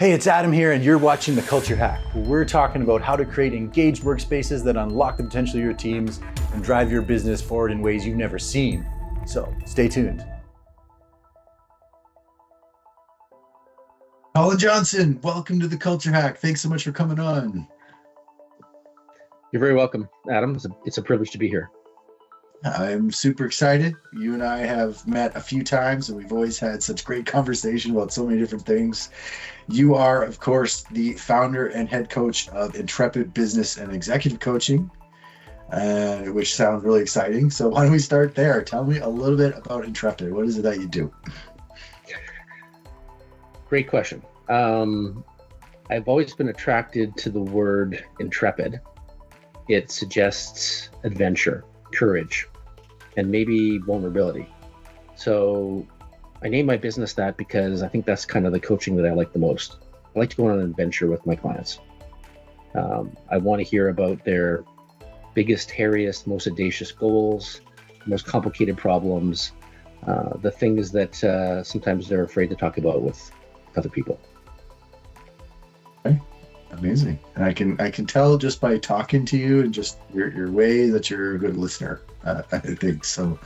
Hey, it's Adam here, and you're watching The Culture Hack, where we're talking about how to create engaged workspaces that unlock the potential of your teams and drive your business forward in ways you've never seen. So stay tuned. Colin Johnson, welcome to The Culture Hack. Thanks so much for coming on. You're very welcome, Adam. It's a privilege to be here. I'm super excited. You and I have met a few times, and we've always had such great conversation about so many different things. You are, of course, the founder and head coach of Intrepid Business and Executive Coaching, which sounds really exciting. So why don't we start there? Tell me a little bit about Intrepid. What is it that you do? Great question. I've always been attracted to the word intrepid. It suggests adventure, courage, and maybe vulnerability. So I named my business that because I think that's kind of the coaching that I like the most. I like to go on an adventure with my clients. I want to hear about their biggest, hairiest, most audacious goals, most complicated problems, the things that sometimes they're afraid to talk about with other people. Okay. Amazing. And I can tell just by talking to you and just your way that you're a good listener. I think so.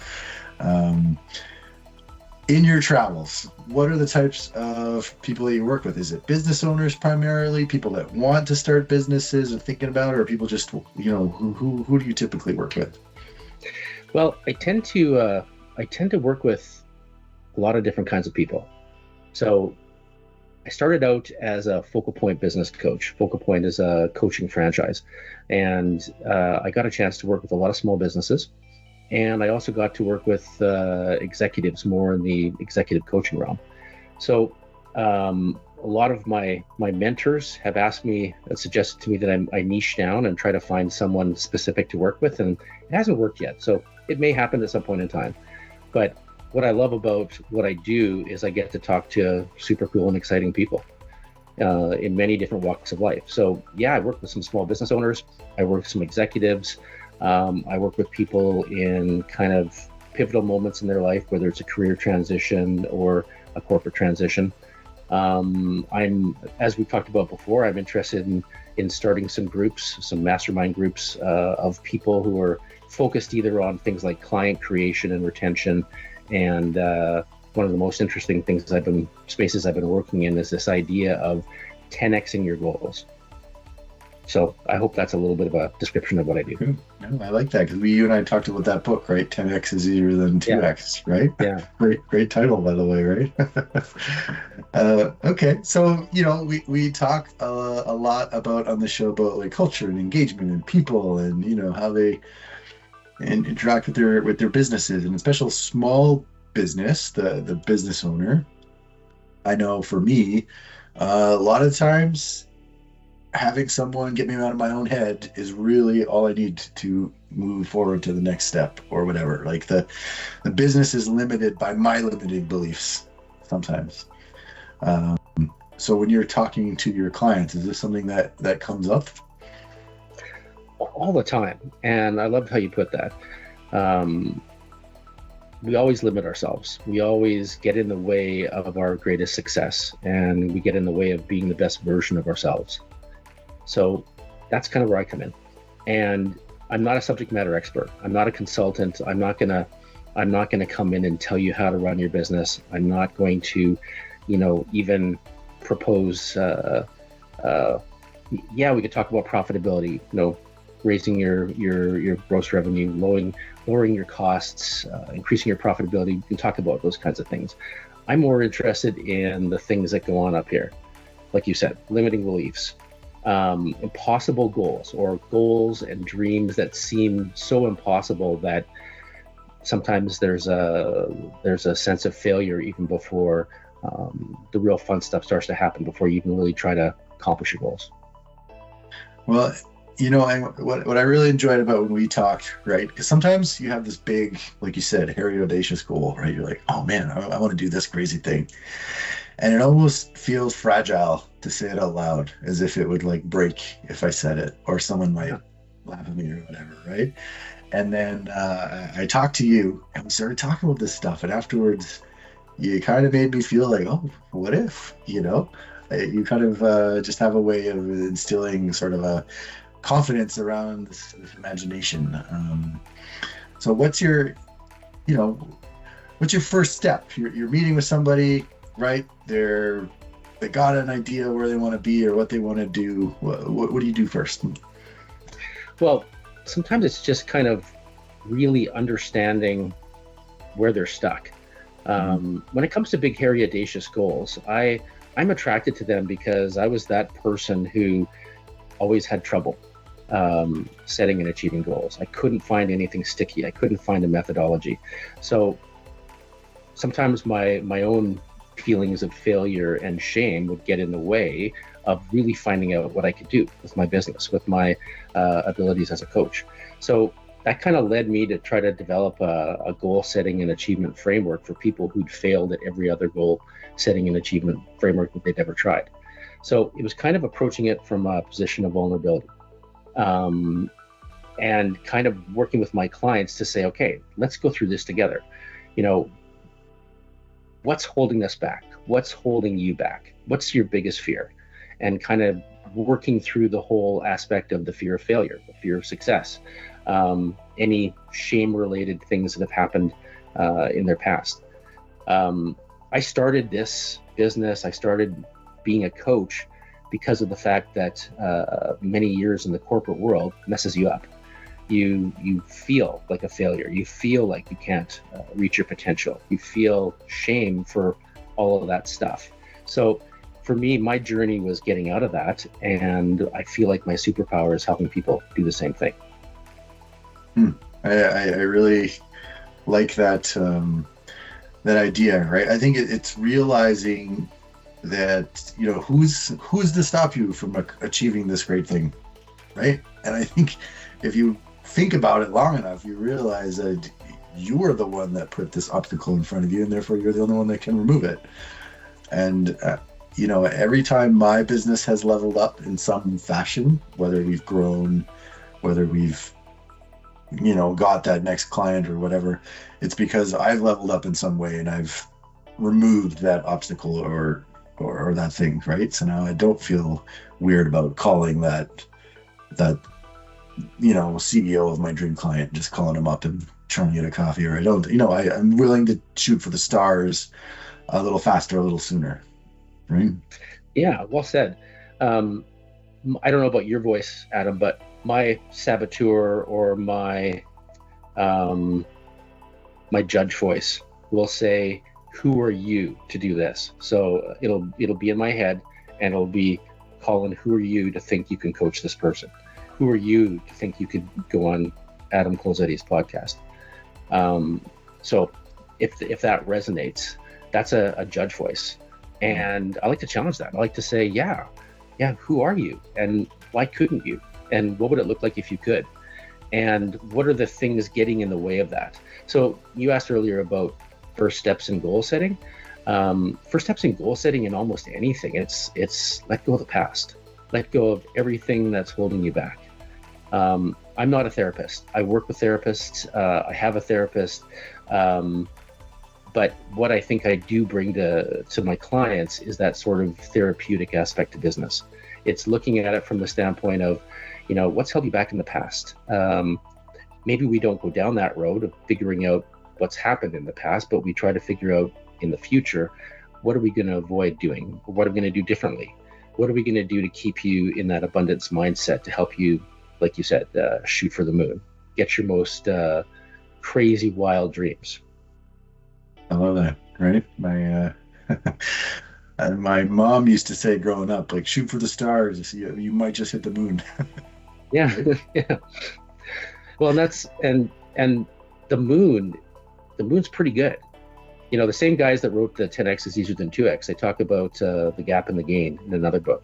In your travels, what are the types of people that you work with? Is it business owners primarily, people that want to start businesses and thinking about it, or people just, who do you typically work with? Well, I tend to work with a lot of different kinds of people. So I started out as a Focal Point business coach. Focal Point is a coaching franchise. And I got a chance to work with a lot of small businesses. And I also got to work with executives more in the executive coaching realm. So a lot of my mentors have suggested to me that I niche down and try to find someone specific to work with. And it hasn't worked yet. So it may happen at some point in time. But what I love about what I do is I get to talk to super cool and exciting people in many different walks of life. So yeah, I work with some small business owners. I work with some executives. I work with people in kind of pivotal moments in their life, whether it's a career transition or a corporate transition. As we talked about before, I'm interested in starting some groups, some mastermind groups of people who are focused either on things like client creation and retention. And one of the most interesting spaces I've been working in is this idea of 10xing your goals. So I hope that's a little bit of a description of what I do. No, I like that because you and I talked about that book, right? 10x is easier than 2x, yeah. Right? Yeah. Great title, by the way, right? Okay, so we talk a lot about on the show about like culture and engagement and people and how they interact with their businesses, and especially small business, the business owner. I know for me, a lot of times having someone get me out of my own head is really all I need to move forward to the next step or whatever. Like the business is limited by my limited beliefs sometimes. So when you're talking to your clients, is this something that comes up? All the time. And I love how you put that. We always limit ourselves. We always get in the way of our greatest success, and we get in the way of being the best version of ourselves. So that's kind of where I come in. And I'm not a subject matter expert. I'm not a consultant. I'm not gonna come in and tell you how to run your business. I'm not going to, even propose. We could talk about profitability. Raising your gross revenue, lowering your costs, increasing your profitability. You can talk about those kinds of things. I'm more interested in the things that go on up here, like you said, limiting beliefs. Impossible goals, or goals and dreams that seem so impossible that sometimes there's a sense of failure even before the real fun stuff starts to happen, before you can really try to accomplish your goals. Well, what I really enjoyed about when we talked, right? Because sometimes you have this big, like you said, hairy, audacious goal, right? You're like, oh man, I want to do this crazy thing. And it almost feels fragile to say it out loud, as if it would like break if I said it, or someone might laugh at me or whatever, right? And then I talked to you, and we started talking about this stuff. And afterwards, you kind of made me feel like, oh, what if, You kind of just have a way of instilling sort of a confidence around this imagination. So what's your, you know, what's your first step? You're meeting with somebody, right? They got an idea where they want to be or what they want to do. What do you do first? Well, sometimes it's just kind of really understanding where they're stuck. When it comes to big, hairy, audacious goals, I'm attracted to them because I was that person who always had trouble setting and achieving goals. I couldn't find anything sticky. I couldn't find a methodology. So sometimes my own feelings of failure and shame would get in the way of really finding out what I could do with my business, with my abilities as a coach. So that kind of led me to try to develop a goal setting and achievement framework for people who'd failed at every other goal setting and achievement framework that they'd ever tried. So it was kind of approaching it from a position of vulnerability, and kind of working with my clients to say, okay, let's go through this together. You know, what's holding us back? What's holding you back? What's your biggest fear? And kind of working through the whole aspect of the fear of failure, the fear of success, any shame-related things that have happened in their past. I started this business, I started being a coach because of the fact that many years in the corporate world messes you up. You feel like a failure. You feel like you can't reach your potential. You feel shame for all of that stuff. So for me, my journey was getting out of that, and I feel like my superpower is helping people do the same thing. I really like that that idea, right? I think it's realizing that, you know, who's to stop you from achieving this great thing, right? And I think if you think about it long enough, you realize that you are the one that put this obstacle in front of you, and therefore you're the only one that can remove it. And you know, every time my business has leveled up in some fashion, whether we've grown, whether we've, you know, got that next client or whatever, it's because I've leveled up in some way and I've removed that obstacle or that thing, right? So now I don't feel weird about calling that you know, CEO of my dream client, just calling him up and trying to get a coffee, or I don't, you know, I'm willing to shoot for the stars a little faster, a little sooner, right? Yeah, well said. I don't know about your voice, Adam, but my saboteur or my my judge voice will say, "Who are you to do this?" So it'll be in my head, and it'll be, Colin, who are you to think you can coach this person? Who are you to think you could go on Adam Kolozetti's podcast? So if that resonates, that's a judge voice. And I like to challenge that. I like to say, yeah, who are you? And why couldn't you? And what would it look like if you could? And what are the things getting in the way of that? So you asked earlier about first steps in goal setting. First steps in goal setting in almost anything, it's let go of the past. Let go of everything that's holding you back. I'm not a therapist. I work with therapists. I have a therapist. But what I think I do bring to my clients is that sort of therapeutic aspect to business. It's looking at it from the standpoint of, you know, what's held you back in the past. Maybe we don't go down that road of figuring out what's happened in the past, but we try to figure out in the future, what are we going to avoid doing? What are we going to do differently? What are we going to do to keep you in that abundance mindset to help you, like you said, shoot for the moon, get your most crazy, wild dreams? I love that, right? My mom used to say growing up, like, shoot for the stars. You might just hit the moon. Yeah, yeah. Well, and the moon's pretty good. You know, the same guys that wrote the 10x is easier than 2x, they talk about the gap and the gain in another book.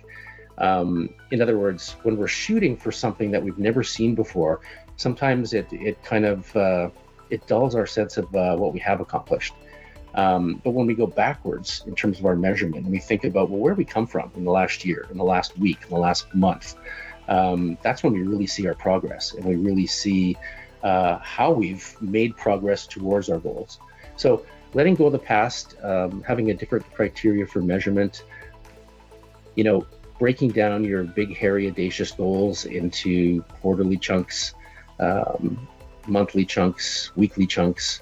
In other words, when we're shooting for something that we've never seen before, sometimes it kind of it dulls our sense of what we have accomplished. But when we go backwards in terms of our measurement, and we think about, well, where we come from in the last year, in the last week, in the last month, that's when we really see our progress, and we really see how we've made progress towards our goals. So letting go of the past, having a different criteria for measurement, you know, breaking down your big, hairy, audacious goals into quarterly chunks, monthly chunks, weekly chunks,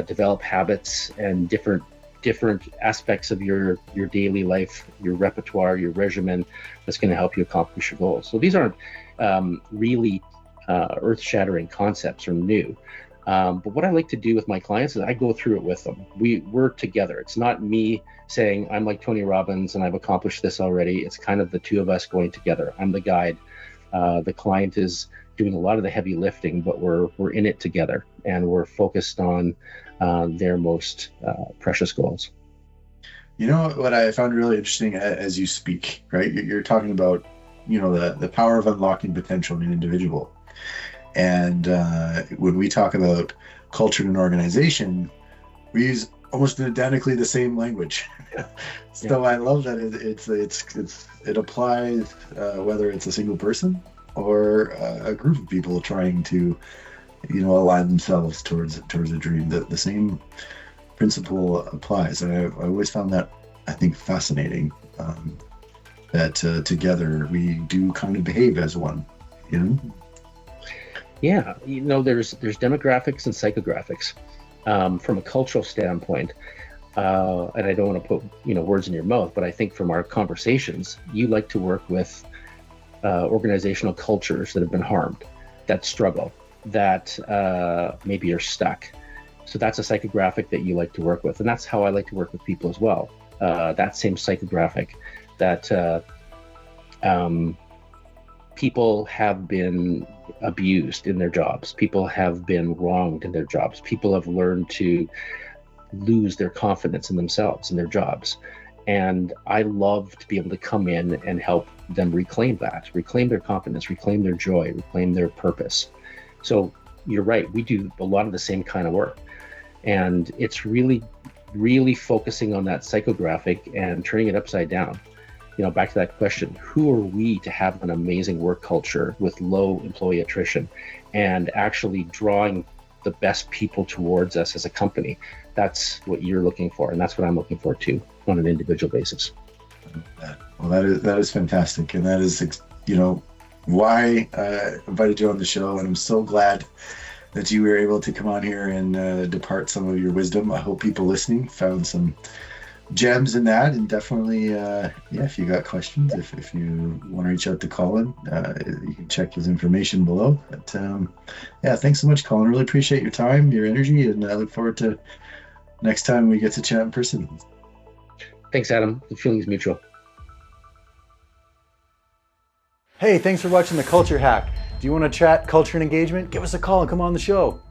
develop habits and different aspects of your daily life, your repertoire, your regimen that's going to help you accomplish your goals. So these aren't really earth-shattering concepts or new. But what I like to do with my clients is I go through it with them. We're together. It's not me saying I'm like Tony Robbins and I've accomplished this already. It's kind of the two of us going together. I'm the guide. The client is doing a lot of the heavy lifting, but we're in it together, and we're focused on their most precious goals. You know what I found really interesting as you speak, right? You're talking about, the power of unlocking potential in an individual. And when we talk about culture in an organization, we use almost identically the same language. So I love that it applies whether it's a single person or a group of people trying to, align themselves towards a dream. The same principle applies. And I always found that, I think, fascinating, that together we do kind of behave as one, Yeah, there's demographics and psychographics. From a cultural standpoint, and I don't want to put words in your mouth, but I think from our conversations, you like to work with organizational cultures that have been harmed, that struggle, that maybe are stuck. So that's a psychographic that you like to work with, and that's how I like to work with people as well. That same psychographic, that people have been abused in their jobs. People have been wronged in their jobs. People have learned to lose their confidence in themselves and their jobs. And I love to be able to come in and help them reclaim their confidence, reclaim their joy, reclaim their purpose. So you're right, we do a lot of the same kind of work. And it's really, really focusing on that psychographic and turning it upside down. Back to that question, who are we to have an amazing work culture with low employee attrition and actually drawing the best people towards us as a company? That's what you're looking for, and that's what I'm looking for too, on an individual basis. Well, that is fantastic, and that is, why I invited you on the show, and I'm so glad that you were able to come on here and depart some of your wisdom. I hope people listening found some gems in that, and definitely if you got questions, if you want to reach out to Colin, you can check his information below. But thanks so much, Colin. Really appreciate your time, your energy, and I look forward to next time we get to chat in person. Thanks, Adam. The feeling is mutual. Hey, thanks for watching The Culture Hack. Do you want to chat culture and engagement? Give us a call and come on the show.